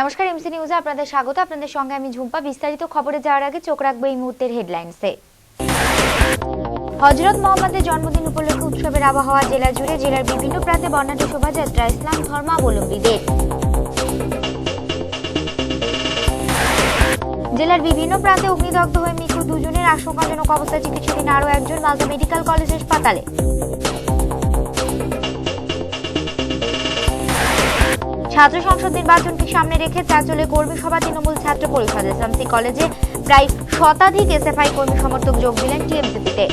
নমস্কার, এমসি নিউজে আপনাদের স্বাগত। আপনাদের সঙ্গে আমি ঝুম্পা। বিস্তারিত খবরে যাওয়ার আগে চোখ রাখবো এই মুহূর্তের হেডলাইন্সে। হযরত মুহাম্মদের জন্মদিন উপলক্ষে উৎসবের আবহাওয়া জেলা জুড়ে। জেলার বিভিন্ন প্রান্তে বর্ণাঢ্য শোভাযাত্রা ইসলাম ধর্মাবলম্বীদের। জেলার বিভিন্ন প্রান্তে অগ্নিদগ্ধ হয়ে মৃত্যু দুজনের, আশঙ্কাজনক অবস্থায় চিকিৎসাধীন আরও একজন মালদা মেডিকেল কলেজ হাসপাতালে। ছাত্র সংসদ নির্বাচনকে সামনে রেখে চাঁচলে কর্মী সভা তৃণমূল ছাত্র পরিষদ। এসএমসি কলেজে প্রায় শতাধিক এসএফআই কর্মী সমর্থক যোগ দিলেন টিএমসিপিতে।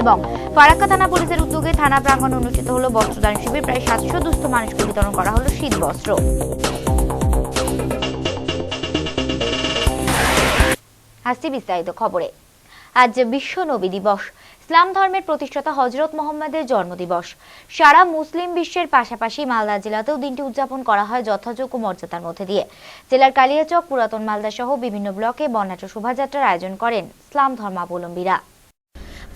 এবং ফারাক্কা থানা পুলিশের উদ্যোগে থানা প্রাঙ্গণে অনুষ্ঠিত হলো বস্ত্রদান শিবির। প্রায় 700 দুস্থ মানুষকে বিতরণ করা হলো শীত বস্ত্র। আসছি বিস্তারিত খবরে। আজ বিশ্ব নবী দিবস। ইসলাম ধর্মের প্রতিষ্ঠাতা হযরত মুহাম্মদের জন্মদিবস। সারা মুসলিম বিশ্বের পাশাপাশি মালদা জেলাতেও দিনটি উদযাপন করা হয় যথাযোগ্য মর্যাদার মধ্যে দিয়ে। জেলার কালিয়াচক, পুরাতন মালদা সহ বিভিন্ন ব্লকে বর্ণাঢ্য শোভাযাত্রার আয়োজন করেন ইসলাম ধর্মাবলম্বীরা।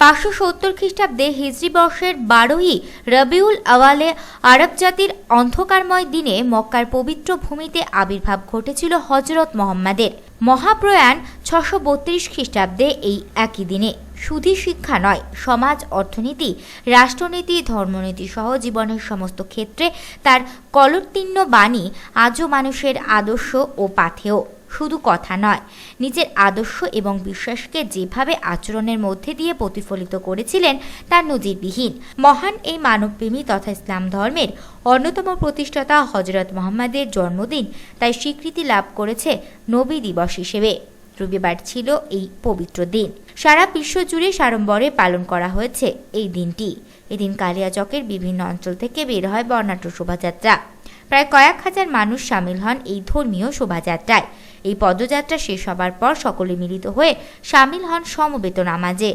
570 খ্রিস্টাব্দে হিজরি বর্ষের 12ই রবিউল আওয়ালে আরব জাতির অন্ধকারময় দিনে মক্কার পবিত্র ভূমিতে আবির্ভাব ঘটেছিল হযরত মুহাম্মদের। মহাপ্রয়াণ 632 খ্রিস্টাব্দে এই একই দিনে শুধু শিক্ষা নয়, সমাজ, অর্থনীতি, রাষ্ট্রনীতি, ধর্মনীতি সহ জীবনের সমস্ত ক্ষেত্রে তার কলোত্তীর্ণ বাণী আজও মানুষের আদর্শ ও পাথেয়। শুধু কথা নয়, নিজের আদর্শ এবং বিশ্বাসকে যেভাবে আচরণের মধ্যে দিয়ে প্রতিফলিত করেছিলেন তার নজিরবিহীন। মহান এই মানবপ্রেমী তথা ইসলাম ধর্মের অন্যতম প্রতিষ্ঠাতা হযরত মুহাম্মদের জন্মদিন তাই স্বীকৃতি লাভ করেছে নবী দিবস হিসেবে। রবিবার ছিল এই পবিত্র দিন। সারা বিশ্ব জুড়ে সাড়ম্বরে পালন করা হয়েছে এই দিনটি। এদিন কালিয়াচকের বিভিন্ন অঞ্চল থেকে বের হয় বর্ণাঢ্য শোভাযাত্রা। প্রায় কয়েক হাজার মানুষ সামিল হন এই ধর্মীয় শোভাযাত্রায়। এই পদযাত্রা শেষ হবার পর সকলে মিলিত হয়ে সামিল হন সমবেত নামাজে।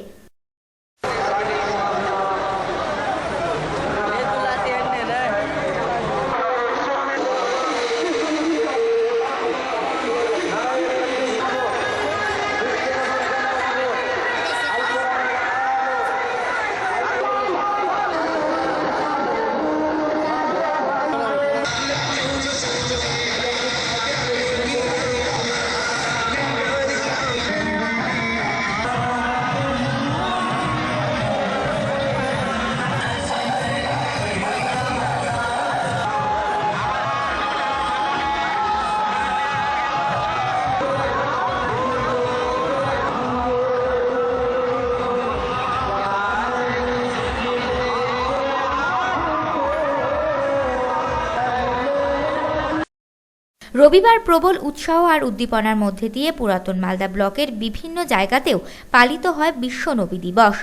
রবিবার প্রবল উৎসাহ আর উদ্দীপনার মধ্যে দিয়ে পুরাতন মালদা ব্লকের বিভিন্ন জায়গাতেও পালিত হয় বিশ্ব নবী দিবস।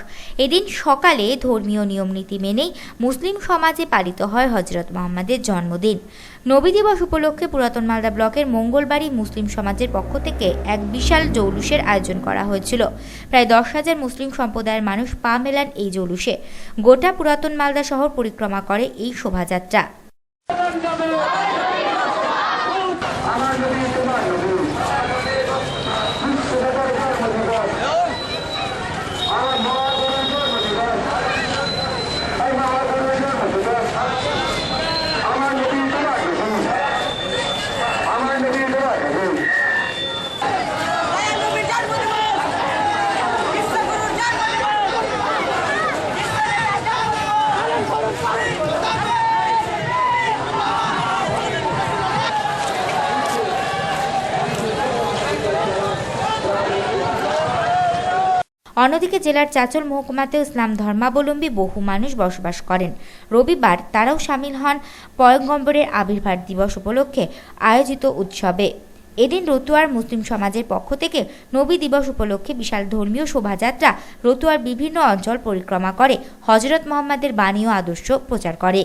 এদিন সকালে ধর্মীয় নিয়মনীতি মেনেই মুসলিম সমাজে পালিত হয় হযরত মুহাম্মদের জন্মদিন। নবী দিবস উপলক্ষে পুরাতন মালদা ব্লকের মঙ্গলবাড়ি মুসলিম সমাজের পক্ষ থেকে এক বিশাল জৌলুসের আয়োজন করা হয়েছিল। প্রায় 10,000 মুসলিম সম্প্রদায়ের মানুষ পা মেলান এই জৌলুসে। গোটা পুরাতন মালদা শহর পরিক্রমা করে এই শোভাযাত্রা। অন্যদিকে জেলার চাঁচল মহকুমাতেও ইসলাম ধর্মাবলম্বী বহু মানুষ বসবাস করেন। রবিবার তারাও সামিল হন পয়গম্বরের আবির্ভাব দিবস উপলক্ষে আয়োজিত উৎসবে। এদিন রতুয়ার মুসলিম সমাজের পক্ষ থেকে নবী দিবস উপলক্ষে বিশাল ধর্মীয় শোভাযাত্রা রতুয়ার বিভিন্ন অঞ্চল পরিক্রমা করে হযরত মুহাম্মদের বাণী ও আদর্শ প্রচার করে।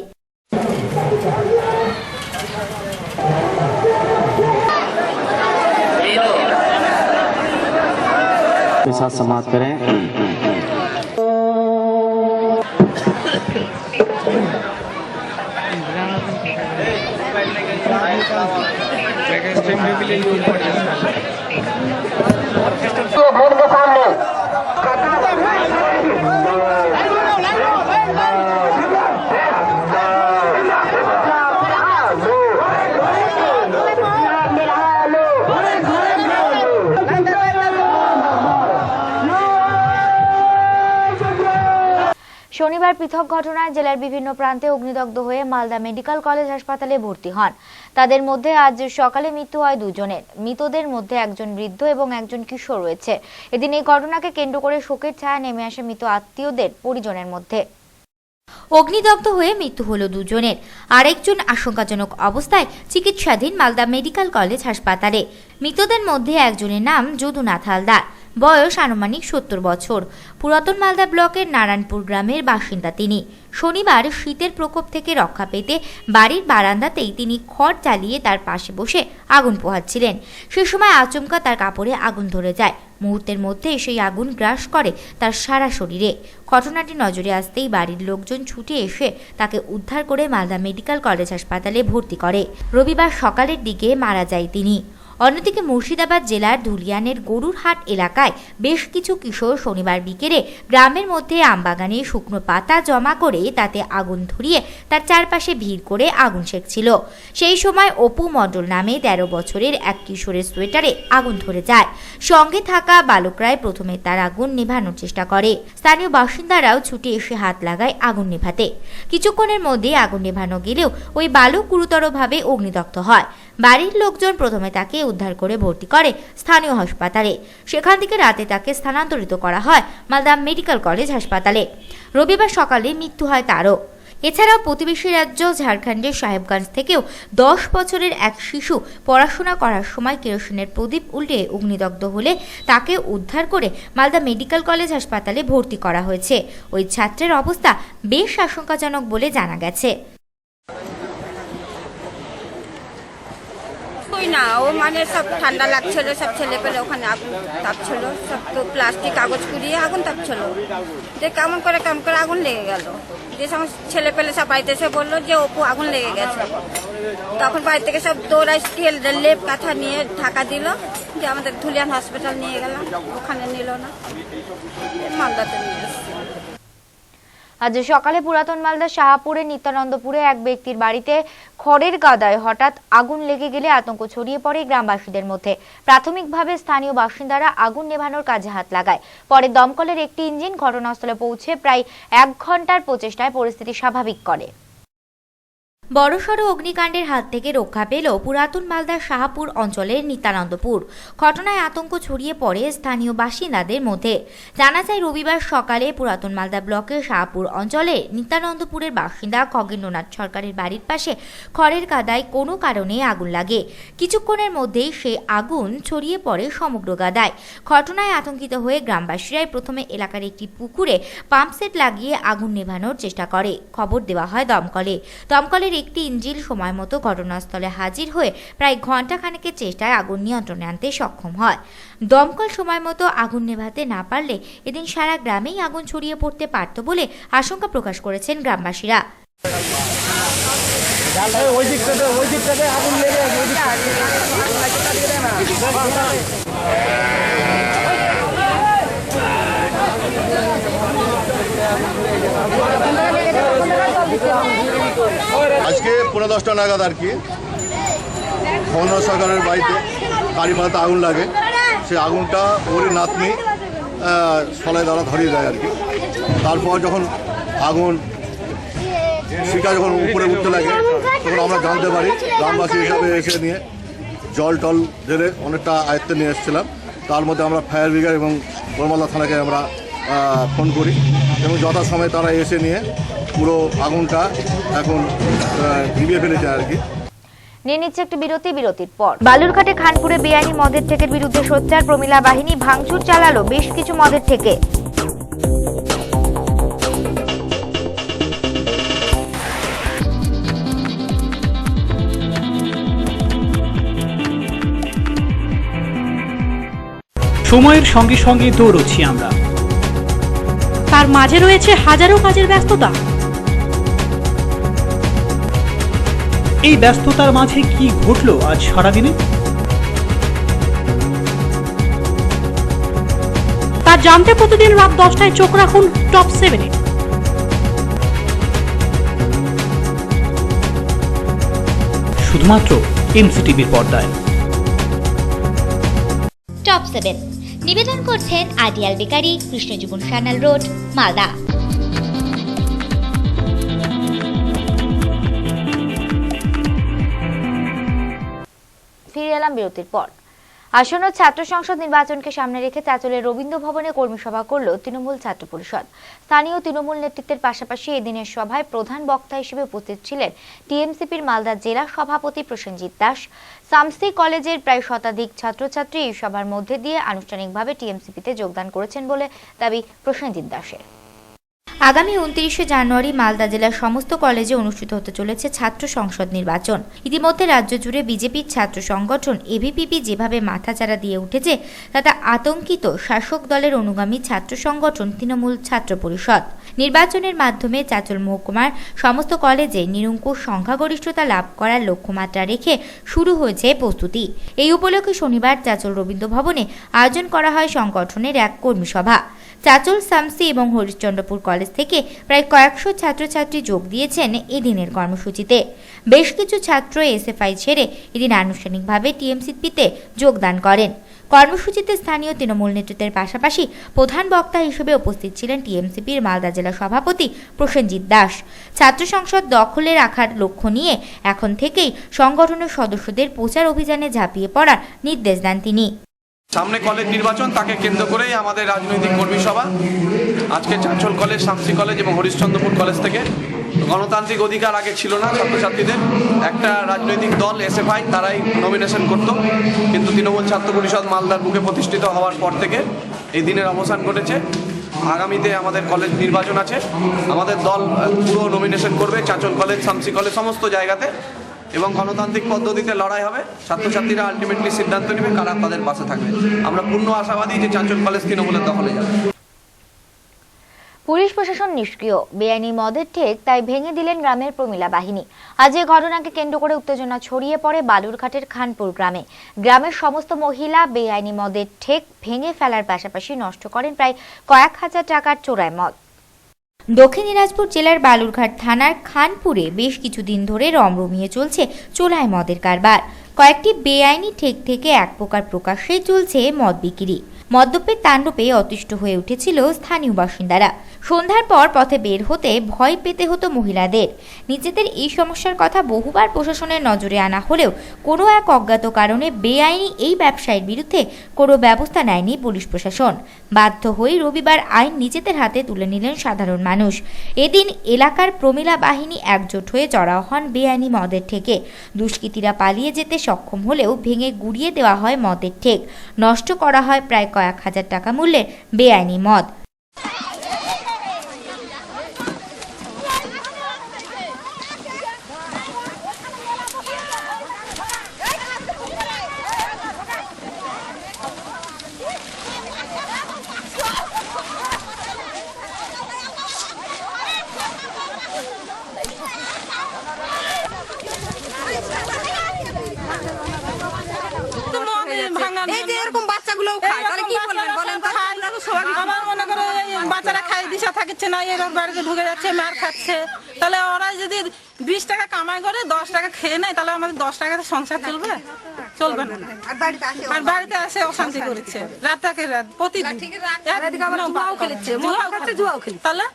के साथ समाप्त करें। শনিবার পৃথক ঘটনায় জেলার বিভিন্ন প্রান্তে অগ্নিদগ্ধ হয়ে মালদা মেডিকেল কলেজ হাসপাতালে ভর্তি হন। তাদের মধ্যে আজ সকালে মৃত্যু হয় দুজনের। মৃতদের মধ্যে একজন বৃদ্ধ এবং একজন কিশোর রয়েছে। এদিন এই ঘটনাকে কেন্দ্র করে শোকের ছায়া নেমে আসে মৃত আত্মীয়দের পরিজনের মধ্যে। অগ্নিদগ্ধ হয়ে মৃত্যু হলো দুজনের। আরেকজন আশঙ্কাজনক অবস্থায় চিকিৎসাধীন মালদা মেডিকেল কলেজ হাসপাতালে। মৃতদের মধ্যে একজনের নাম যদুনাথ হালদার, বয়স আনুমানিক 70 বছর, পুরাতন মালদা ব্লকের নারায়ণপুর গ্রামের বাসিন্দা তিনি। শনিবার শীতের প্রকোপ থেকে রক্ষা পেতে বাড়ির বারান্দাতেই তিনি খড় জ্বালিয়ে তার পাশে বসে আগুন পোহাচ্ছিলেন। সে সময় আচমকা তার কাপড়ে আগুন ধরে যায়। মুহূর্তের মধ্যে সেই আগুন গ্রাস করে তার সারা শরীরে। ঘটনাটি নজরে আসতেই বাড়ির লোকজন ছুটে এসে তাকে উদ্ধার করে মালদা মেডিকেল কলেজ হাসপাতালে ভর্তি করে। রবিবার সকালের দিকে মারা যায় তিনি। অন্যদিকে মুর্শিদাবাদ জেলার ধুলিয়ানের গরুরহাট এলাকায় বেশ কিছু কিশোর শনিবার বিকেলে গ্রামের মধ্যে আমবাগানে শুকনো পাতা জমা করে তাতে আগুন ধরিয়ে তার চারপাশে ভিড় করে আগুন সেঁকছিল। সেই সময় অপু মণ্ডল নামে 13 বছরের এক কিশোরের সোয়েটারে আগুন ধরে যায়। সঙ্গে থাকা বালকরাই প্রথমে তার আগুন নেভানোর চেষ্টা করে। স্থানীয় বাসিন্দারাও ছুটে এসে হাত লাগায় আগুন নেভাতে। কিছুক্ষণের মধ্যে আগুন নেভানো গেলেও ওই বালক গুরুতরভাবে অগ্নিদগ্ধ হয়। বাড়ির লোকজন প্রথমে তাকে উদ্ধার করে ভর্তি করে স্থানীয় হাসপাতালে। সেখান থেকে রাতে তাকে স্থানান্তরিত করা হয় মালদা মেডিকেল কলেজ হাসপাতালে। রবিবার সকালে মৃত্যু হয় তারও। এছাড়াও প্রতিবেশী রাজ্য ঝাড়খণ্ডের সাহেবগঞ্জ থেকেও 10 বছরের এক শিশু পড়াশোনা করার সময় কেরোসিনের প্রদীপ উল্টে অগ্নিদগ্ধ হলে তাকে উদ্ধার করে মালদা মেডিকেল কলেজ হাসপাতালে ভর্তি করা হয়েছে। ওই ছাত্রের অবস্থা বেশ আশঙ্কাজনক বলে জানা গেছে। না ও মানে সব ঠান্ডা লাগছিল, সব ছেলে পেলে ওখানে আগুন তাপছিল, সব তো প্লাস্টিক কাগজ কুড়িয়ে আগুন তাপছিল। যে কেমন করে আগুন লেগে গেল। যে সমস্ত ছেলে পেলে সব বাড়িতে এসে বললো যে অপু আগুন লেগে গেছে। তখন বাড়ি থেকে সব দৌড়াই স্টিল লেপ কাঁথা নিয়ে ঢাকা দিল, যে আমাদের ধুলিয়ান হসপিটাল নিয়ে গেলাম, ওখানে নিল না, মালদাতে নিয়ে এসছে। আজ সকালে পুরাতন মালদা শাহপুরের নিত্যানন্দপুরে এক ব্যক্তির বাড়িতে খড়ের গাদায় হঠাৎ আগুন লেগে গেলে আতঙ্ক ছড়িয়ে পড়ে গ্রামবাসীদের মধ্যে। প্রাথমিকভাবে স্থানীয় বাসিন্দারা আগুন নেভানোর কাজে হাত লাগায়। পরে দমকলের একটি ইঞ্জিন ঘটনাস্থলে পৌঁছে প্রায় 1 ঘন্টার প্রচেষ্টায় পরিস্থিতি স্বাভাবিক করে। বড়সড় অগ্নিকাণ্ডের হাত থেকে রক্ষা পেল পুরাতন মালদার শাহপুর অঞ্চলের নিত্যানন্দপুর। ঘটনায় আতঙ্ক ছড়িয়ে পড়ে স্থানীয় বাসিন্দাদের মধ্যে। জানা যায় রবিবার সকালে পুরাতন মালদা ব্লকের শাহপুর অঞ্চলে নিত্যানন্দপুরের বাসিন্দা খগেন্দ্রনাথ সরকারের বাড়ির পাশে খড়ের গাদায় কোনো কারণে আগুন লাগে। কিছুক্ষণের মধ্যেই সেই আগুন ছড়িয়ে পড়ে সমগ্র গাদায়। ঘটনায় আতঙ্কিত হয়ে গ্রামবাসীরাই প্রথমে এলাকার একটি পুকুরে পাম্পসেট লাগিয়ে আগুন নেভানোর চেষ্টা করে। খবর দেওয়া হয় দমকলে। দমকলের একটি ইঞ্জিন সময় মতো ঘটনাস্থলে হাজির হয়ে প্রায় ঘণ্টাখানেকের চেষ্টায় আগুন নিয়ন্ত্রণে আনতে সক্ষম হয়। দমকল সময় মতো আগুন নেভাতে না পারলে এদিন সারা গ্রামেই আগুন ছড়িয়ে পড়তে পারত বলে আশঙ্কা প্রকাশ করেছেন গ্রামবাসীরা। আজকে 10:15 নাগাদ আর কি খগেন্দ্রনাথ সরকারের বাড়িতে কালীমাতে আগুন লাগে। সেই আগুনটা ওরই নাতনি সলাই দ্বারা ধরিয়ে দেয় আর কি। তারপর যখন আগুন শিকা যখন উপরে উঠতে লাগে তখন আমরা জানতে পারি। গ্রামবাসী হিসাবে এসে নিয়ে জল টল ঢেলে অনেকটা আয়ত্তে নিয়ে এসেছিলাম। তার মধ্যে আমরা ফায়ার ব্রিগেড এবং বড়মালদা থানাকে আমরা ফোন করি এবং যথাসময়ে তারা এসে নিয়ে পুরো আগুনটা এখন নিভিয়ে ফেলেছে আর কি। নিয়ে নিচ্ছে একটি বিরতির পর। বালুরঘাটে খানপুরে বেআইনি মদের ঠেকের বিরুদ্ধে সোচ্চার প্রমিলা বাহিনী ভাঙচুর চালালো বেশ কিছু মদের ঠেকে। সময়ের সঙ্গে সঙ্গে দৌড়চ্ছি আমরা, তার মাঝে রয়েছে হাজারো কাজের ব্যস্ততা। এই ব্যস্ততার মাঝে কি ঘটলো আজ সারাদিনে তা জানতে প্রতিদিন রাত 10টায় চোখ রাখুন টপ 7-এ। শুধুমাত্র এমসিটিভির পর্দায়। টপ 7 নিবেদন করছেন ideal bakery, Krishnajiban Sanyal road, Malda. ফিরে এলাম বিরতির পর। আসন্ন ছাত্র সংসদ নির্বাচনকে সামনে রেখে চাঁচলের রবীন্দ্র ভবনে কর্মী সভা করল তৃণমূল ছাত্র পরিষদ। স্থানীয় তৃণমূল নেতৃত্বের পাশাপাশি এদিনের সভায় প্রধান বক্তা হিসেবে উপস্থিত ছিলেন টিএমসিপির মালদা জেলা সভাপতি প্রসেনজিৎ দাস। সামসি কলেজের প্রায় শতাধিক ছাত্রছাত্রী এই সভার মধ্যে দিয়ে আনুষ্ঠানিকভাবে টিএমসিপিতে যোগদান করেছেন বলে দাবি প্রসেনজিৎ দাসের। আগামী 29শে জানুয়ারি মালদা জেলার সমস্ত কলেজে অনুষ্ঠিত হতে চলেছে ছাত্র সংসদ নির্বাচন। ইতিমধ্যে রাজ্য জুড়ে বিজেপির ছাত্র সংগঠন এবিপিপি যেভাবে মাথাচাড়া দিয়ে উঠেছে তাতে আতঙ্কিত শাসক দলের অনুগামী ছাত্র সংগঠন তৃণমূল ছাত্র পরিষদ। নির্বাচনের মাধ্যমে চাঁচল মহকুমার সমস্ত কলেজে নিরঙ্কুশ সংখ্যাগরিষ্ঠতা লাভ করার লক্ষ্যমাত্রা রেখে শুরু হয়েছে প্রস্তুতি। এই উপলক্ষে শনিবার চাঁচল রবীন্দ্র ভবনে আয়োজন করা হয় সংগঠনের এক কর্মী সভা। চাঁচল, সামসি এবং হরিশ্চন্দ্রপুর কলেজ থেকে প্রায় কয়েকশো ছাত্রছাত্রী যোগ দিয়েছেন এদিনের কর্মসূচিতে। বেশ কিছু ছাত্র এসএফআই ছেড়ে এদিন আনুষ্ঠানিকভাবে টিএমসিপিতে যোগদান করেন। কর্মসূচিতে স্থানীয় তৃণমূল নেতৃত্বের পাশাপাশি প্রধান বক্তা হিসেবে উপস্থিত ছিলেন টিএমসিপির মালদা জেলা সভাপতি প্রসেনজিৎ দাস। ছাত্র সংসদ দখলে রাখার লক্ষ্য নিয়ে এখন থেকেই সংগঠনের সদস্যদের প্রচার অভিযানে ঝাঁপিয়ে পড়ার নির্দেশ দেন তিনি। সামনে কলেজ নির্বাচন, তাকে কেন্দ্র করেই আমাদের রাজনৈতিক কর্মী সভা আজকে চাঁচল কলেজ, শামসি কলেজ এবং হরিশ্চন্দ্রপুর কলেজ থেকে। গণতান্ত্রিক অধিকার আগে ছিল না ছাত্রছাত্রীদের, একটা রাজনৈতিক দল এসএফআই তারাই নমিনেশন করত, কিন্তু তৃণমূল ছাত্র পরিষদ মালদার বুকে প্রতিষ্ঠিত হওয়ার পর থেকে এই দিনের অবসান ঘটেছে। আগামীতে আমাদের কলেজ নির্বাচন আছে, আমাদের দল পুরো নমিনেশন করবে চাঁচল কলেজ, শামসি কলেজ সমস্ত জায়গাতে, এবং গণতান্ত্রিক পদ্ধতিতে লড়াই হবে। ছাত্রছাত্রীরা আলটিমেটলি সিদ্ধান্ত নেবে কারা তাদের পাশে থাকবে। আমরা পূর্ণ আশাবাদী যে চাঁচল কলেজ তৃণমূলের দখলে যাবে। পুলিশ প্রশাসন নিষ্ক্রিয়, বেআইনি মদের ঠেক তাই ভেঙে দিলেন গ্রামের প্রমিলা বাহিনী। আজ এই ঘটনাকে কেন্দ্র করে উত্তেজনা ছড়িয়ে পড়ে বালুরঘাটের খানপুর গ্রামে। গ্রামের সমস্ত মহিলা বেআইনি মদের ঠেক ভেঙে ফেলার পাশাপাশি নষ্ট করেন প্রায় কয়েক হাজার টাকার চোরাই মদ। দক্ষিণ দিনাজপুর জেলার বালুরঘাট থানার খানপুরে বেশ কিছুদিন ধরে রমরমিয়ে চলছে চোরাই মদের কারবার। কয়েকটি বেআইনি ঠেক থেকে এক প্রকার প্রকাশ্যেই চলছে মদ বিক্রি। মদ্যপের তাণ্ডবে অতিষ্ঠ হয়ে উঠেছিল স্থানীয় বাসিন্দারা। সন্ধ্যার পর পথে বের হতে ভয় পেতে হতো মহিলাদের। নিজেদের এই সমস্যার কথা বহুবার প্রশাসনের নজরে আনা হলেও কোনো এক অজ্ঞাত কারণে বেআইনি এই ব্যবসায়ীর বিরুদ্ধে কোনো ব্যবস্থা নেয়নি পুলিশ প্রশাসন। বাধ্য হয়ে রবিবার আইন নিজেদের হাতে তুলে নিলেন সাধারণ মানুষ। এদিন এলাকার প্রমিলা বাহিনী একজোট হয়ে চড়াও হন বেআইনি মদের ঠেকে। দুষ্কৃতীরা পালিয়ে যেতে সক্ষম হলেও ভেঙে গুড়িয়ে দেওয়া হয় মদের ঠেক। নষ্ট করা হয় প্রায় কয়েক হাজার টাকা মূল্যের বেআইনি মদ। এই যে এরকম বাচ্চাগুলো খায়, তাহলে কি বলবেন বলেন? আমার মনে করো বাচ্চারা খাই দিশা থাকছে না, এর বাড়িতে ঢুকে যাচ্ছে, মার খাচ্ছে। তাহলে ওরা যদি 20 টাকা কামাই করে 10 টাকা খেয়ে নেয়, তাহলে আমাদের 10 টাকাতে সংসার চলবে? চলবে না। আর বাড়িতে আসে অশান্তি করছে রাতটাকে রাত প্রতিদিন। তাহলে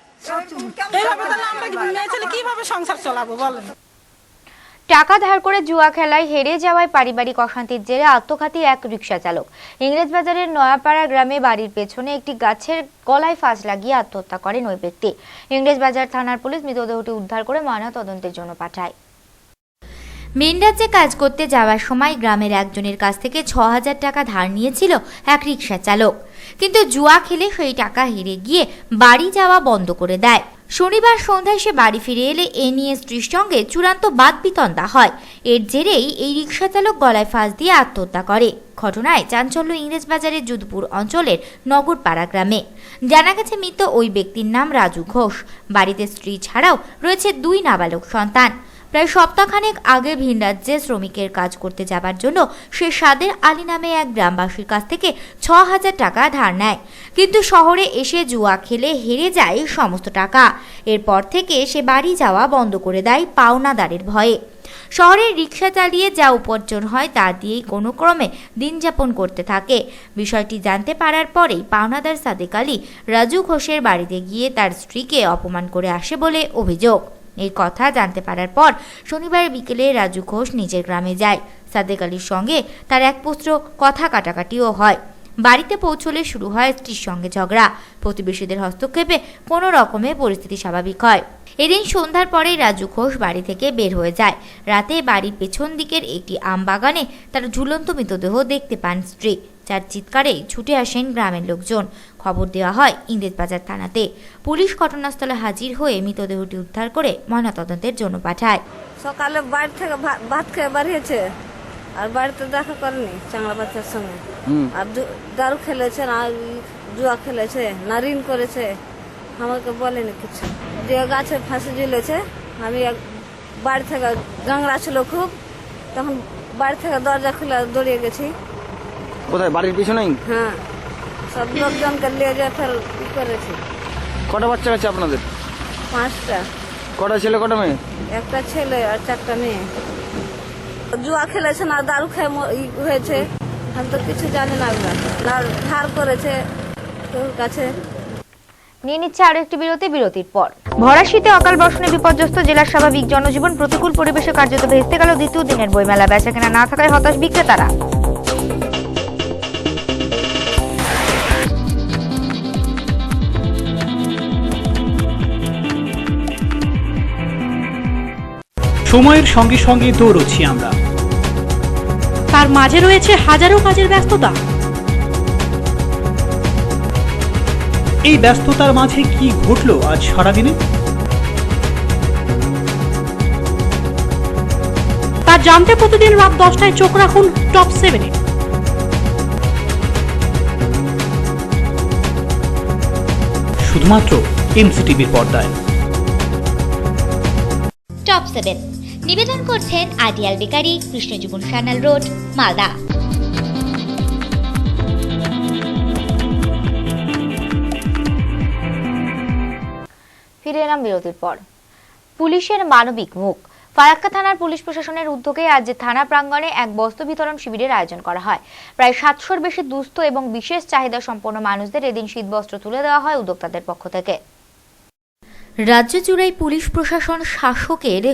এইভাবে তাহলে আমরা মেয়ে ছেলে কিভাবে সংসার চালাবো বলেন? টাকা ধার করে জুয়া খেলায় হেরে যাওয়ায় পারিবারিক অশান্তির জেরে আত্মঘাতী এক রিকশা চালক। ইংরেজবাজারের নয়াপাড়া গ্রামে বাড়ির পেছনে একটি গাছের গলায় ফাঁস লাগিয়ে আত্মহত্যা করেন ওই ব্যক্তি। ইংরেজবাজার থানার পুলিশ মৃতদেহটি উদ্ধার করে ময়নাতদন্তের জন্য পাঠায়। মেন রাজ্যে কাজ করতে যাওয়ার সময় গ্রামের একজনের কাছ থেকে ৬,০০০ টাকা ধার নিয়েছিল এক রিকশা চালক, কিন্তু জুয়া খেলে সেই টাকা হেরে গিয়ে বাড়ি যাওয়া বন্ধ করে দেয়। শনিবার সন্ধ্যায় সে বাড়ি ফিরে এলে এ নিয়ে স্ত্রীর সঙ্গে চূড়ান্ত বাদবিতণ্ডা হয়। এর জেরেই এই রিকশা চালক গলায় ফাঁস দিয়ে আত্মহত্যা করে। ঘটনায় চাঞ্চল্য ইংরেজবাজারের যদুপুর অঞ্চলের নগরপাড়া গ্রামে। জানা গেছে মৃত ওই ব্যক্তির নাম রাজু ঘোষ। বাড়িতে স্ত্রী ছাড়াও রয়েছে 2 নাবালক সন্তান। প্রায় সপ্তাহখানেক আগে ভিন রাজ্যে শ্রমিকের কাজ করতে যাবার জন্য সে সাদের আলী নামে এক গ্রামবাসীর কাছ থেকে ৬,০০০ টাকা ধার নেয়, কিন্তু শহরে এসে জুয়া খেলে হেরে যায় সমস্ত টাকা। এরপর থেকে সে বাড়ি যাওয়া বন্ধ করে দেয় পাওনাদারের ভয়ে। শহরে রিকশা চালিয়ে যা উপার্জন হয় তা দিয়েই কোনো ক্রমে দিন যাপন করতে থাকে। বিষয়টি জানতে পারার পরেই পাওনাদার সাদেক আলী রাজু ঘোষের বাড়িতে গিয়ে তার স্ত্রীকে অপমান করে আসে বলে অভিযোগ। এই কথা জানতে পারার পর শনিবার বিকেলে রাজু ঘোষ নিজের গ্রামে যায়। সাদেক আলীর সঙ্গে তার এক পুত্র কথা কাটাকাটিও হয়। বাড়িতে পৌঁছলে শুরু হয় স্ত্রীর সঙ্গে ঝগড়া। প্রতিবেশীদের হস্তক্ষেপে কোনো রকমে পরিস্থিতি স্বাভাবিক হয়। এদিন সন্ধ্যার পরেই রাজু ঘোষ বাড়ি থেকে বের হয়ে যায়। রাতে বাড়ির পেছন দিকের একটি আম বাগানে তার ঝুলন্ত মৃতদেহ দেখতে পান স্ত্রী, যার চিৎকারে ছুটে আসেন গ্রামের লোকজন। খবর দেওয়া হয় ইংরেজবাজার থানাতে। পুলিশ ঘটনাস্থলে হাজির হয়ে মৃতদেহটি উদ্ধার করে ময়নাতদন্তের জন্য পাঠায়। সকালে বাড়ি থেকে ভাত খেয়ে বাড়িয়েছে, আর বাড়িতে দেখা করেনি চাংড়া বাচ্চার সঙ্গে। আর দারু খেলেছে না, জুয়া খেলেছে না, ঋণ করেছে, আমাকে বলেনি কিছু। যে গাছে ফাঁসি ঝুলেছে, আমি বাড়ি থেকে গাংড়া ছিল খুব, তখন বাড়ি থেকে দরজা খুলে দৌড়িয়ে গেছি। কোথায়? বাড়ির পিছনেই? হ্যাঁ, সব লোকজনকে নিয়ে যেয়ে ফের ই করেছি। কটা বাচ্চা আছে আপনাদের? 5টা। কটা ছেলে কটা মেয়ে? একটা ছেলে আর 4টা মেয়ে। জুয়া খেলেছে না, দারু খেয়ে হয়েছে, আমি তো কিছু জানি না। না ধার করেছে তোর কাছে। নিয়ে নিচ্ছে আরো একটি বিরতির পর। ভরা শীতে অকাল বর্ষণে বিপর্যস্ত জেলার স্বাভাবিক জনজীবন। প্রতিকূল পরিবেশে কার্যত ভেস্তে গেল দ্বিতীয় দিনের বইমেলা। বেচাকেনা না থাকায় হতাশ বিক্রেতারা। সময়ের সঙ্গে সঙ্গে দৌড়চ্ছি আমরা, তার মাঝে রয়েছে হাজারো কাজের ব্যস্ততা। এই ব্যস্ততার মাঝে কি ঘটলো আজ সারাদিনে? তা জানতে প্রতিদিন রাত 10টায় চোখ রাখুন টপ 7-এ। শুধুমাত্র এমসিটিভির পর্দায়। টপ 7 নিবেদন করছেন ideal bakery, Krishnajiban Sanyal road, Malda. ফিরে এলাম বিরতির পর। পুলিশের মানবিক মুখ। ফারাক্কা থানার পুলিশ প্রশাসনের উদ্যোগে আজ থানা প্রাঙ্গণে এক বস্ত্র বিতরণ শিবিরের আয়োজন করা হয়। প্রায় 700-র বেশি দুস্থ এবং বিশেষ চাহিদা সম্পন্ন মানুষদের এদিন শীতবস্ত্র তুলে দেওয়া হয় উদ্যোক্তাদের পক্ষ থেকে। রাজ্য জুড়ে পুলিশ প্রশাসন শাসকের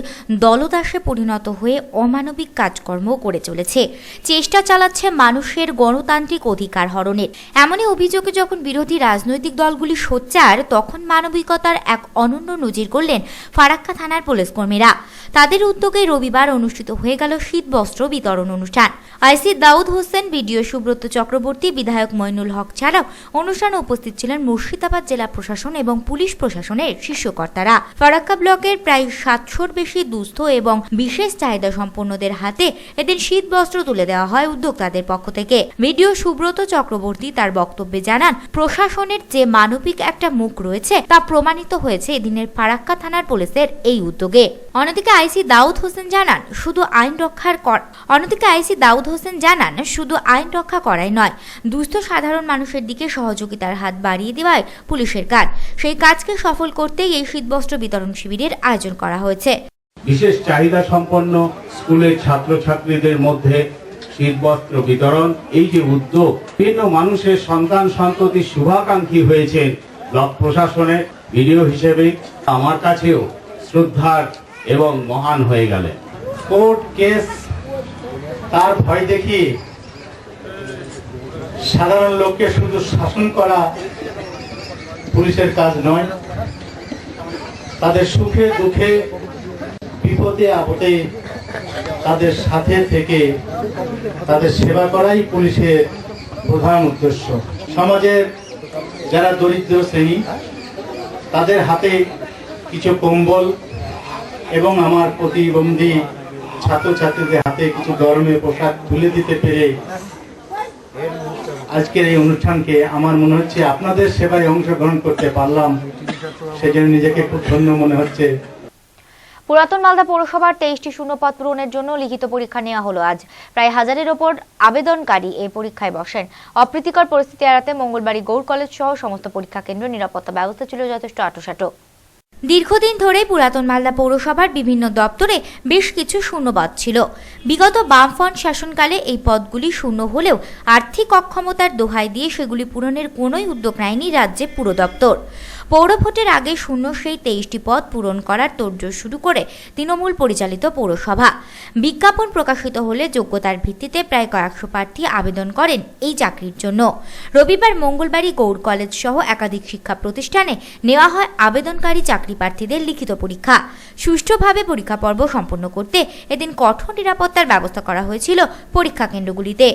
দলদাসে পরিণত হয়ে অমানবিক কাজকর্ম করে চলেছে, চেষ্টা চালাচ্ছে মানুষের গণতান্ত্রিক অধিকার হরণের। এমনই অভিযোগে যখন বিরোধী রাজনৈতিক দলগুলি সোচ্চার, তখন মানবিকতার এক অনন্য নজির করলেন ফারাক্কা থানার পুলিশ কর্মীরা। তাদের উদ্যোগে রবিবার অনুষ্ঠিত হয়ে গেল শীতবস্ত্র বিতরণ অনুষ্ঠান। আইসি দাউদ হোসেন, বিডিও সুব্রত চক্রবর্তী, বিধায়ক মইনুল হক ছাড়াও অনুষ্ঠানে উপস্থিত ছিলেন মুর্শিদাবাদ জেলা প্রশাসন এবং পুলিশ প্রশাসনের শীর্ষকর্তারা। ফারাক্কা ব্লকের প্রায় 700-র বেশি দুস্থ এবং বিশেষ চাহিদা সম্পন্নদের হাতে এদিন শীতবস্ত্র তুলে দেওয়া হয় উদ্যোক্তাদের পক্ষ থেকে। বিডিও সুব্রত চক্রবর্তী তার বক্তব্যে জানান, প্রশাসনের যে মানবিক একটা মুখ রয়েছে তা প্রমাণিত হয়েছে এদিনের ফারাক্কা থানার পুলিশের এই উদ্যোগে। অন্যদিকে আইসি দাউদ হোসেন জানান, শুধু আইন রক্ষা করাই নয়, দুস্থ সাধারণ মানুষের দিকে সহযোগিতার হাত বাড়িয়ে দেওয়ায় পুলিশের কাজ। সেই কাজকে সফল করতেই এই শীতবস্ত্র বিতরণ শিবিরের আয়োজন করা হয়েছে। বিশেষ চাহিদা সম্পন্ন স্কুলের ছাত্রছাত্রীদের মধ্যে শীতবস্ত্র বিতরণ, এই যে উদ্যোগ, বিভিন্ন মানুষের সন্তান সন্ততি শুভাকাঙ্ক্ষী হয়েছেন ব্লক প্রশাসনের ভিডিও হিসেবে আমার কাছেও শ্রদ্ধার এবং মহান হয়ে গেলেন। কোর্ট কেস তার ভয় দেখিয়ে সাধারণ লোককে শুধু শাসন করা পুলিশের কাজ নয়, তাদের সুখে দুঃখে বিপদে আপদে তাদের সাথে থেকে তাদের সেবা করাই পুলিশের প্রধান উদ্দেশ্য। সমাজের যারা দরিদ্র শ্রেণী তাদের হাতে কিছু কম্বল এবং আমার প্রতিবন্ধী ছাত্রছাত্রীদের হাতে কিছু গরমের পোশাক তুলে দিতে পেরে আজকের এই অনুষ্ঠানকে আমার মনে হচ্ছে আপনাদের সেবায় অংশগ্রহণ করতে পারলাম, সেজন্য নিজেকে খুব ধন্য মনে হচ্ছে। পুরাতন মালদা পৌরসভার 23টি শূন্যপদ পূরণের জন্য লিখিত পরীক্ষা নেওয়া হলো আজ। প্রায় 1000-এর ওপর আবেদনকারী এই পরীক্ষায় বসেন। অপ্রীতিকর পরিস্থিতি এড়াতে মঙ্গলবাড়ি গৌড় কলেজ সহ সমস্ত পরীক্ষা কেন্দ্র নিরাপত্তা ব্যবস্থা ছিল যথেষ্ট আঁটোসাঁটো। দীর্ঘদিন ধরে পুরাতন মালদা পৌরসভার বিভিন্ন দপ্তরে বেশ কিছু শূন্যপদ ছিল। বিগত বামফ্রন্ট শাসনকালে এই পদগুলি শূন্য হলেও আর্থিক অক্ষমতার দোহাই দিয়ে সেগুলি পূরণের কোনোই উদ্যোগ নেয়নি রাজ্যে পুর দপ্তর। পৌর ভোটের আগে শূন্য সেই 23টি পদ পূরণ করার তোড়জোড় শুরু করে তৃণমূল পরিচালিত পৌরসভা। বিজ্ঞাপন প্রকাশিত হলে যোগ্যতার ভিত্তিতে প্রায় কয়েকশো প্রার্থী আবেদন করেন এই চাকরির জন্য। রবিবার মঙ্গলবারই গৌড় কলেজ সহ একাধিক শিক্ষা প্রতিষ্ঠানে নেওয়া হয় আবেদনকারী চাকরি প্রার্থীদের লিখিত পরীক্ষা। সুষ্ঠুভাবে পরীক্ষা পর্ব সম্পন্ন করতে এদিন কঠোর নিরাপত্তার ব্যবস্থা করা হয়েছিল পরীক্ষা কেন্দ্রগুলিতে।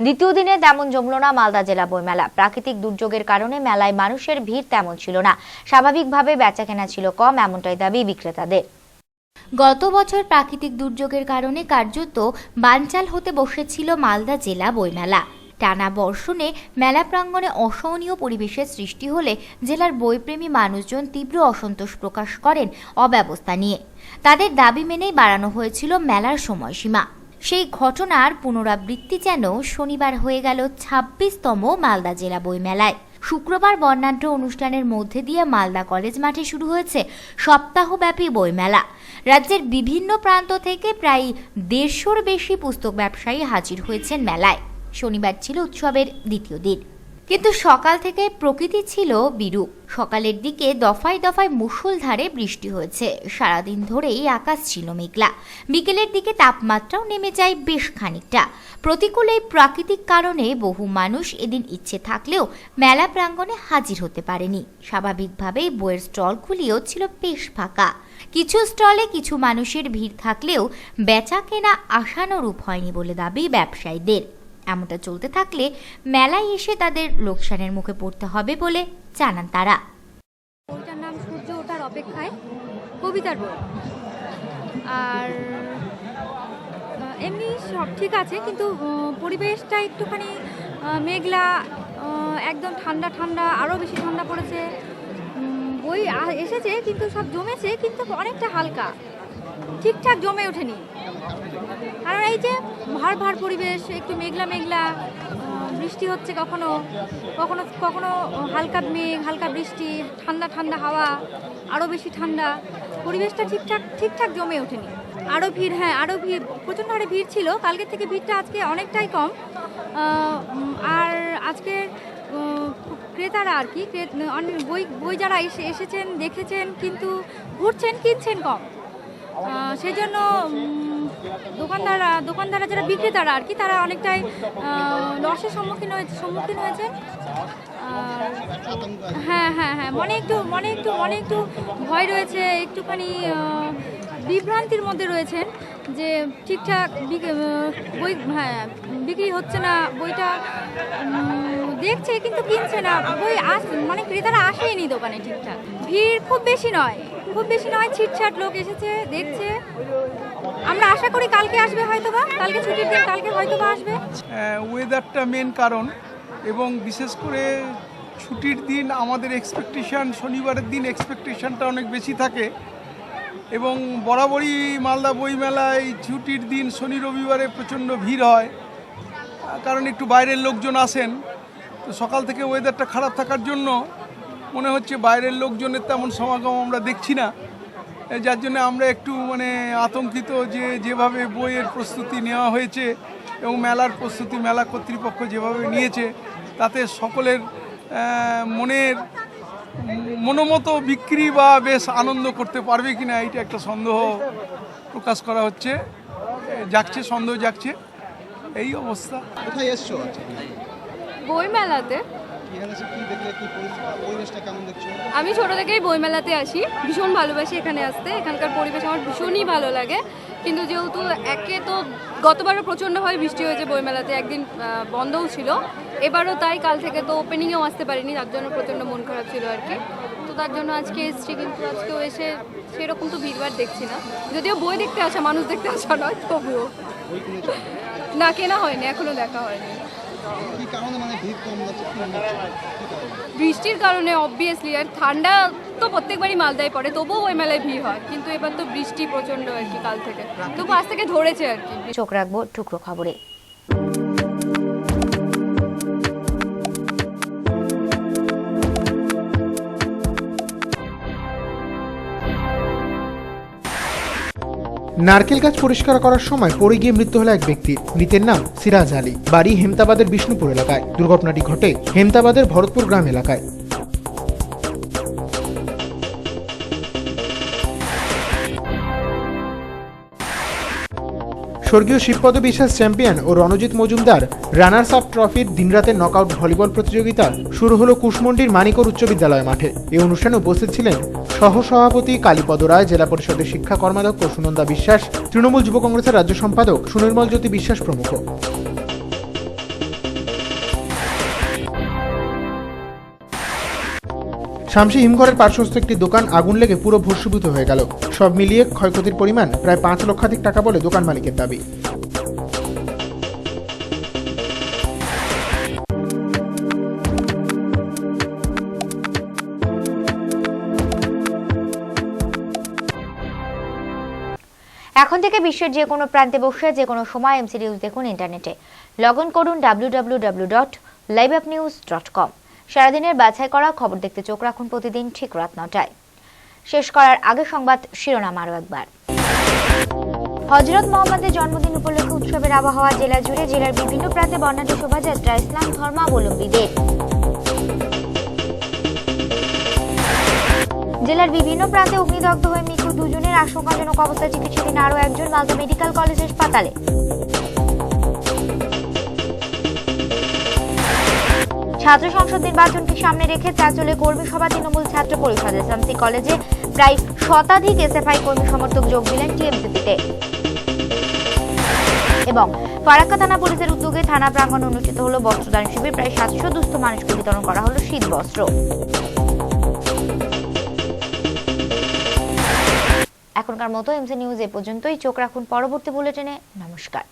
দ্বিতীয় দিনে তেমন জমল না মালদা জেলা বইমেলা। প্রাকৃতিক দুর্যোগের কারণে মেলায় মানুষের ভিড় তেমন ছিল না। স্বাভাবিকভাবে বেচাকেনা ছিল কম, এমনটাই দাবি বিক্রেতাদের। গত বছর প্রাকৃতিক দুর্যোগের কারণে কার্যত বানচাল হতে বসেছিল মালদা জেলা বইমেলা। টানা বর্ষণে মেলা প্রাঙ্গণে অসহনীয় পরিবেশের সৃষ্টি হলে জেলার বইপ্রেমী মানুষজন তীব্র অসন্তোষ প্রকাশ করেন অব্যবস্থা নিয়ে। তাদের দাবি মেনেই বাড়ানো হয়েছিল মেলার সময়সীমা। সেই ঘটনার পুনরাবৃত্তি যেন শনিবার হয়ে গেল 26তম মালদা জেলা বইমেলায়। শুক্রবার বর্ণাঢ্য অনুষ্ঠানের মধ্যে দিয়ে মালদা কলেজ মাঠে শুরু হয়েছে সপ্তাহব্যাপী বইমেলা। রাজ্যের বিভিন্ন প্রান্ত থেকে প্রায় 150-র বেশি পুস্তক ব্যবসায়ী হাজির হয়েছেন মেলায়। শনিবার ছিল উৎসবের দ্বিতীয় দিন, কিন্তু সকাল থেকে প্রকৃতি ছিল বিরূপ। সকালের দিকে দফায় দফায় মুষলধারে বৃষ্টি হয়েছে। সারাদিন ধরেই আকাশ ছিল মেঘলা। বিকেলের দিকে তাপমাত্রাও নেমে যায় বেশ খানিকটা। প্রতিকূল এই প্রাকৃতিক কারণে বহু মানুষ এদিন ইচ্ছে থাকলেও মেলা প্রাঙ্গণে হাজির হতে পারেনি। স্বাভাবিকভাবেই বইয়ের স্টলগুলিও ছিল বেশ ফাঁকা। কিছু স্টলে কিছু মানুষের ভিড় থাকলেও বেচা কেনা আশানুরূপ হয়নি বলে দাবি ব্যবসায়ীদের। এমনটা চলতে থাকলে মেলায় এসে তাদের লোকসানের মুখে পড়তে হবে বলে জানান তারা। বইটার নাম সূর্য ওঠার অপেক্ষায়, কবিতার বই। আর এমনি সব ঠিক আছে, কিন্তু পরিবেশটা একটুখানি মেঘলা, একদম ঠান্ডা ঠান্ডা, আরও বেশি ঠান্ডা পড়েছে। বই এসেছে কিন্তু সব জমেছে, কিন্তু অনেকটা হালকা, ঠিকঠাক জমে ওঠেনি। আর এই যে ভার ভার পরিবেশ, একটু মেঘলা মেঘলা, বৃষ্টি হচ্ছে কখনো কখনো কখনো হালকা মেঘ, হালকা বৃষ্টি, ঠান্ডা ঠান্ডা হাওয়া, আরও বেশি ঠান্ডা। পরিবেশটা ঠিকঠাক জমে ওঠেনি। আরও ভিড়, হ্যাঁ আরও ভিড়, প্রচণ্ড হারে ভিড় ছিল। কালকের থেকে ভিড়টা আজকে অনেকটাই কম। আর আজকে ক্রেতারা আর কি, বই যারা এসেছেন দেখেছেন, কিন্তু ঘুরছেন, কিনছেন কম। সেই জন্য দোকানদাররা যারা বিক্রেতারা আর কি, তারা অনেকটাই লসের সম্মুখীন হয়েছেন। হ্যাঁ হ্যাঁ হ্যাঁ, মনে একটু ভয় রয়েছে, একটুখানি বিভ্রান্তির মধ্যে রয়েছেন যে ঠিকঠাক বই বিক্রি হচ্ছে না। বইটা দেখছে কিন্তু কিনছে না। বই মানে ক্রেতারা আসেনি দোকানে ঠিকঠাক। ভিড় খুব বেশি নয়, ছিটছাট লোক এসেছে, দেখছে। আমরা আশা করি কালকে আসবে হয়তোবা, কালকে ছুটির দিন, কালকে হয়তোবা আসবে। ওয়েদারটা মেন কারণ, এবং বিশেষ করে ছুটির দিন আমাদের এক্সপেকটেশন, শনিবারের দিন এক্সপেকটেশনটা অনেক বেশি থাকে। এবং বরাবরই মালদা বইমেলায় ছুটির দিন শনি রবিবারে প্রচণ্ড ভিড় হয়, কারণ একটু বাইরের লোকজন আসেন। তো সকাল থেকে ওয়েদারটা খারাপ থাকার জন্য মনে হচ্ছে বাইরের লোকজনের তেমন সমাগম আমরা দেখছি না, যার জন্য আমরা একটু আতঙ্কিত যে যেভাবে বইয়ের প্রস্তুতি নেওয়া হয়েছে এবং মেলার প্রস্তুতি মেলা কর্তৃপক্ষ যেভাবে নিয়েছে, তাতে সকলের মনোমতো বিক্রি বা বেশ আনন্দ করতে পারবে কিনা, এইটা একটা সন্দেহ প্রকাশ করা হচ্ছে, সন্দেহ জাগছে। এই অবস্থা। কোথায় এসছো? বইমেলাতে। আমি ছোট থেকেই বইমেলাতে আসি, ভীষণ ভালোবাসি এখানে আসতে। এখানকার পরিবেশ আমার ভীষণই ভালো লাগে। কিন্তু যেহেতু একে তো গতবারও প্রচণ্ডভাবে বৃষ্টি হয়েছে বইমেলাতে, একদিন বন্ধও ছিল, এবারও তাই। কাল থেকে তো ওপেনিংয়েও আসতে পারিনি, তার জন্য প্রচণ্ড মন খারাপ ছিল আর কি। তো তার জন্য আজকে এসছি, কিন্তু আজকেও এসে সেরকম তো ভিড়ভাড় দেখছি না। যদিও বই দেখতে আসা, মানুষ দেখতে আসা নয়, তবুও না, কেনা হয়নি, এখনও দেখা হয়নি। বৃষ্টির কারণে অবভিয়াসলি। আর ঠান্ডা তো প্রত্যেকবারই মালদায় পড়ে, তবুও ওই মেলায় ভিড় হয়, কিন্তু এবার তো বৃষ্টি প্রচণ্ড আর কি কাল থেকে, তবু আজ থেকে ধরেছে আর কি। চোখ রাখবো টুকরো খবরে। নারকেল গাছ পরিষ্কার করার সময় পড়ে গিয়ে মৃত্যু হলো এক ব্যক্তির। মৃতের নাম সিরাজ আলী, বাড়ি হেমতাবাদের বিষ্ণুপুর এলাকায়। দুর্ঘটনাটি ঘটে হেমতাবাদের ভরতপুর গ্রাম এলাকায়। স্বর্গীয় শিবপদ বিশ্বাস চ্যাম্পিয়ন ও রণজিৎ মজুমদার রানার্স আপ ট্রফির দিনরাতের নকআউট ভলিবল প্রতিযোগিতা শুরু হলো কুশমন্ডির মানিকর উচ্চ বিদ্যালয় মাঠে। এই অনুষ্ঠানে উপস্থিত ছিলেন সহসভাপতি কালীপদ রায়, জেলা পরিষদের শিক্ষা কর্মাধ্যক্ষ সুনন্দা বিশ্বাস, তৃণমূল যুব কংগ্রেসের রাজ্য সম্পাদক সুনির্মল জ্যোতি বিশ্বাস প্রমুখ। শামসি হিমঘরের পার্শ্বস্থ একটি দোকান আগুন লেগে পুরো ভস্মীভূত হয়ে গেল। সব মিলিয়ে ক্ষয়ক্ষতির পরিমাণ প্রায় 5 লক্ষাধিক টাকা বলে দোকান মালিকের দাবি। এখন থেকে বিশ্বের যে কোনো প্রান্তে বসে যে কোনো সময় এমসি নিউজ দেখুন ইন্টারনেটে। লগ ইন করুন www.liveupnews.com। সারাদিনের বাছাই করা খবর দেখতে চোখ রাখুন প্রতিদিন ঠিক রাত 9টায়। শেষ করার আগে সংবাদ শিরোনাম আরও একবার। হযরত মুহাম্মদের জন্মদিন উপলক্ষে উৎসবের আবহাওয়া জেলা জুড়ে। জেলার বিভিন্ন প্রান্তে বর্ণাঢ্য শোভাযাত্রা ইসলাম ধর্মাবলম্বীদের। জেলার বিভিন্ন প্রান্তে অগ্নিদগ্ধ হয়ে মৃত্যু 2 জনের। আশঙ্কাজনক অবস্থায় চিকিৎসাধীন আরও 1 জন মালদা মেডিকেল কলেজ হাসপাতালে। ছাত্র সংসদ নির্বাচনকে সামনে রেখে চাঁচলে কর্মী সভা তৃণমূল ছাত্র পরিষদে। শামসি কলেজে প্রায় শতাধিক এসএফআই কর্মী সমর্থক যোগ দিলেন টিএমসিপিতে। এবং ফারাক্কা থানা পুলিশের উদ্যোগে থানা প্রাঙ্গণে অনুষ্ঠিত হলো বস্ত্রদান শিবির। প্রায় 700 দুস্থ মানুষকে বিতরণ করা হলো শীত বস্ত্র। এখনকার মতো এমসি নিউজ এ পর্যন্তই। চোখ রাখুন পরবর্তী বুলেটিনে। নমস্কার।